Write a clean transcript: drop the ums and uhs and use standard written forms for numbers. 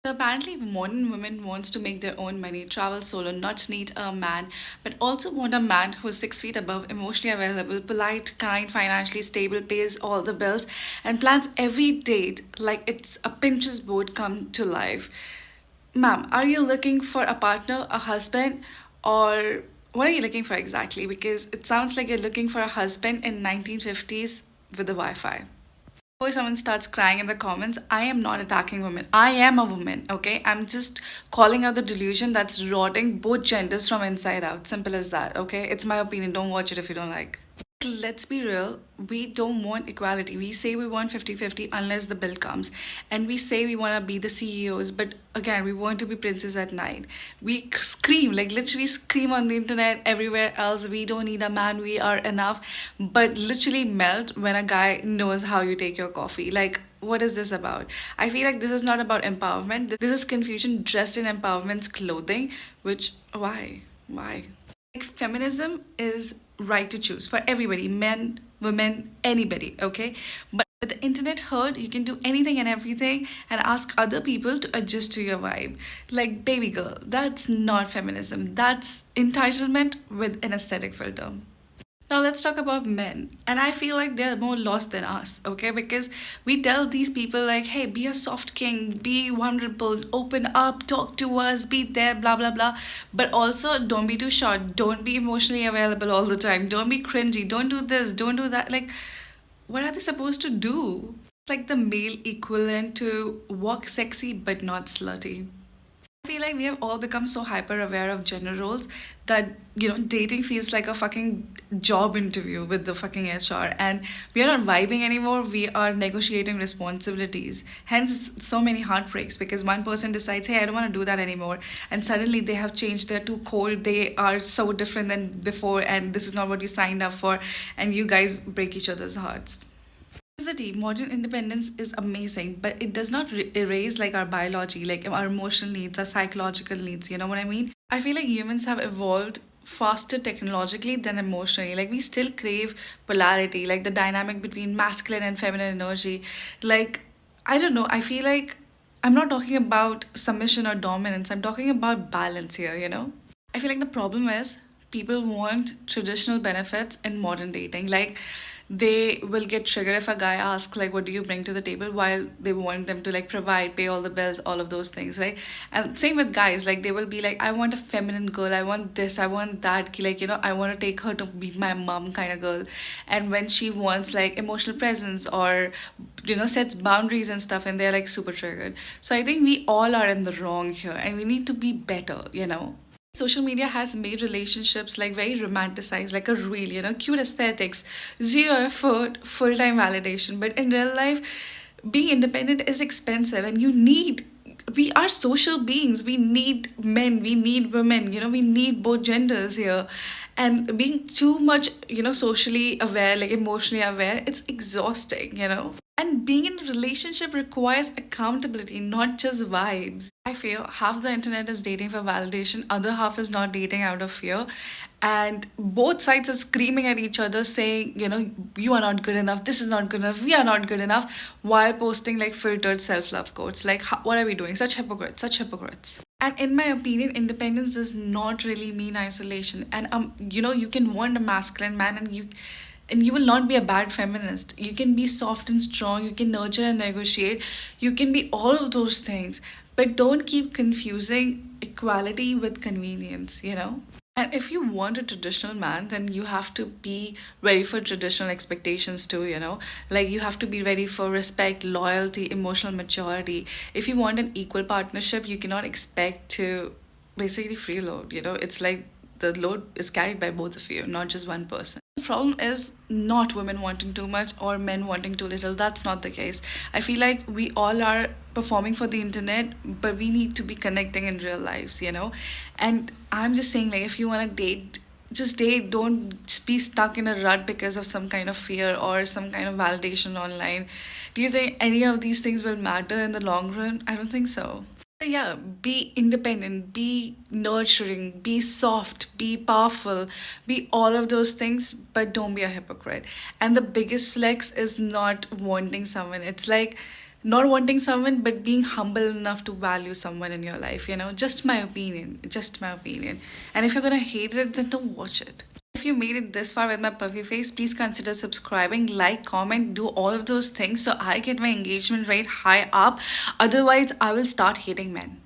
So apparently, modern women wants to make their own money, travel solo, not need a man, but also want a man who's 6 feet above, emotionally available, polite, kind, financially stable, pays all the bills, and plans every date like it's a Pinterest board come to life. Ma'am, are you looking for a partner, a husband, or what are you looking for exactly? Because it sounds like you're looking for a husband in 1950s with the Wi-Fi. Before someone starts crying in the comments, I am not attacking women. I am a woman, okay? I'm just calling out the delusion that's rotting both genders from inside out. Simple as that, okay? It's my opinion. Don't watch it if you don't like. Let's be real, we don't want equality. We say we want 50-50 unless the bill comes. And we say we want to be the CEOs, but again, we want to be princes at night. We scream, like literally scream on the internet, everywhere else. We don't need a man, we are enough. But literally melt when a guy knows how you take your coffee. Like, what is this about? I feel like this is not about empowerment. This is confusion dressed in empowerment's clothing, which, why? Why? Like feminism is right to choose for everybody, men, women, anybody, okay? But with the internet herd, you can do anything and everything and ask other people to adjust to your vibe. Like, baby girl, that's not feminism. That's entitlement with an aesthetic filter. Now let's talk about men. And I feel like they're more lost than us, okay? Because we tell these people like, hey, be a soft king, be vulnerable, open up, talk to us, be there, blah blah blah. But also don't be too short, don't be emotionally available all the time, don't be cringy, don't do this, don't do that. Like, what are they supposed to do? It's like the male equivalent to walk sexy but not slutty. I feel like we have all become so hyper aware of gender roles that dating feels like a fucking job interview with the fucking HR, and we are not vibing anymore. We are negotiating responsibilities. Hence, so many heartbreaks because one person decides, hey, I don't want to do that anymore, and suddenly they have changed. They're too cold. They are so different than before, and this is not what you signed up for, and you guys break each other's hearts. The team modern independence is amazing, but it does not erase like our biology, like our emotional needs, our psychological needs. You know what I mean? I feel like humans have evolved faster technologically than emotionally. Like we still crave polarity, like the dynamic between masculine and feminine energy. Like, I don't know, I feel like I'm not talking about submission or dominance, I'm talking about balance here, you know? I feel like the problem is people want traditional benefits in modern dating. Like they will get triggered if a guy asks like what do you bring to the table, while they want them to like provide, pay all the bills, all of those things, right? And same with guys, like they will be like, I want a feminine girl, I want this, I want that, like I want to take her to meet my mom kind of girl. And when she wants like emotional presence or sets boundaries and stuff, and they're like super triggered. So I think we all are in the wrong here and we need to be better. Social media has made relationships like very romanticized, like a reel, cute aesthetics, zero effort, full time validation. But in real life, being independent is expensive, and we are social beings. We need men, we need women, we need both genders here. And being too much, socially aware, like emotionally aware, it's exhausting. And being in a relationship requires accountability, not just vibes. I feel half the internet is dating for validation, other half is not dating out of fear. And both sides are screaming at each other, saying, you are not good enough, this is not good enough, we are not good enough, while posting like filtered self love quotes. Like, what are we doing? Such hypocrites, such hypocrites. And in my opinion, independence does not really mean isolation. And you can want a masculine man, and you will not be a bad feminist. You can be soft and strong, you can nurture and negotiate, you can be all of those things. But don't keep confusing equality with convenience. And if you want a traditional man, then you have to be ready for traditional expectations too. Like you have to be ready for respect, loyalty, emotional maturity. If you want an equal partnership, you cannot expect to basically freeload. It's like the load is carried by both of you, not just one person. The problem is not women wanting too much or men wanting too little. That's not the case. I feel like we all are performing for the internet, but we need to be connecting in real lives. And I'm just saying, like, if you want to date, just date. Don't just be stuck in a rut because of some kind of fear or some kind of validation online. Do you think any of these things will matter in the long run? I don't think so. Yeah, be independent, be nurturing, be soft, be powerful, be all of those things, but don't be a hypocrite. And the biggest flex is not wanting someone. It's like Not wanting someone, but being humble enough to value someone in your life, just my opinion, just my opinion. And if you're gonna hate it, then don't watch it. If you made it this far with my puffy face, please consider subscribing, like, comment, do all of those things so I get my engagement rate high up. Otherwise, I will start hating men.